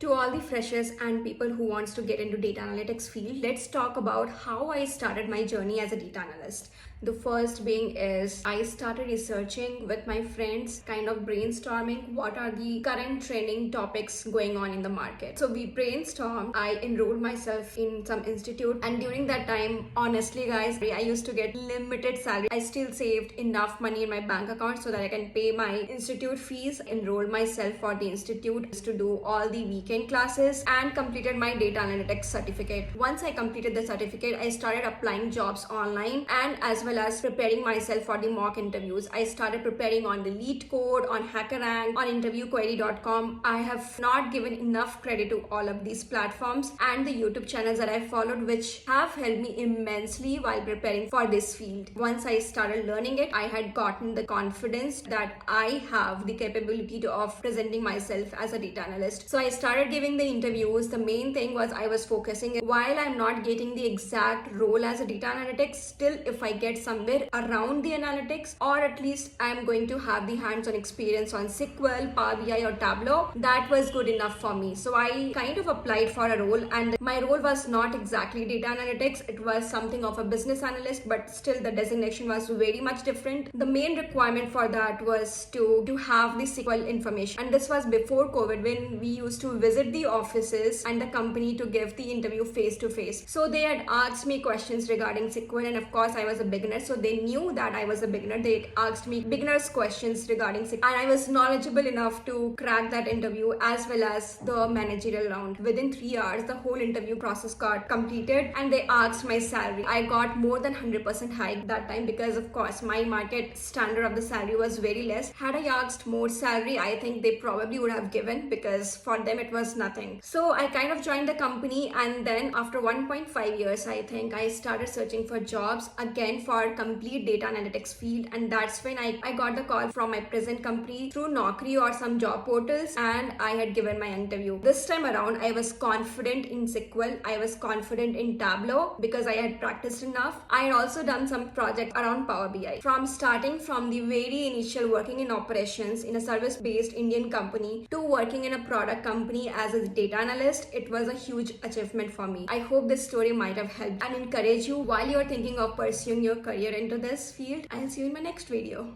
To all the freshers and people who wants to get into data analytics field, let's talk about how I started my journey as a data analyst. The first being is I started researching with my friends, kind of brainstorming what are the current trending topics going on in the market. So we brainstormed, I enrolled myself in some institute, and during that time, honestly guys, I used to get limited salary. I still saved enough money in my bank account so that I can pay my institute fees, enrolled myself for the institute to do all the weekend classes, and completed my data analytics certificate. Once I completed the certificate, I started applying jobs online and as well as preparing myself for the mock interviews. I started preparing on the Lead Code, on HackerRank, on interviewquery.com. I have not given enough credit to all of these platforms and the YouTube channels that I followed, which have helped me immensely while preparing for this field. Once I started learning it, I had gotten the confidence that I have the capability of presenting myself as a data analyst. So I started giving the interviews. The main thing was I was focusing, while I'm not getting the exact role as a data analytics, still if I get somewhere around the analytics, or at least I'm going to have the hands-on experience on SQL, Power BI or Tableau, that was good enough for me. So I kind of applied for a role, and my role was not exactly data analytics. It was something of a business analyst, but still the designation was very much different. The main requirement for that was to have the SQL information, and this was before COVID, when we used to visit the offices and the company to give the interview face to face. So they had asked me questions regarding SQL, and of course I was a beginner, so they knew that I was a beginner. They asked me beginners questions regarding SQL, and I was knowledgeable enough to crack that interview as well as the managerial round. Within 3 hours, the whole interview process got completed, and they asked my salary. I got more than 100% hike that time because of course my market standard of the salary was very less. Had I asked more salary, I think they probably would have given, because for them it was nothing. So I kind of joined the company, and then after 1.5 years, I think I started searching for jobs again for complete data analytics field, and that's when I got the call from my present company through Naukri or some job portals, and I had given my interview. This time around, I was confident in SQL, I was confident in Tableau because I had practiced enough. I had also done some projects around Power BI. Starting from the very initial working in operations in a service-based Indian company to working in a product company as a data analyst, it was a huge achievement for me. I hope this story might have helped and encourage you while you're thinking of pursuing your career into this field. I'll see you in my next video.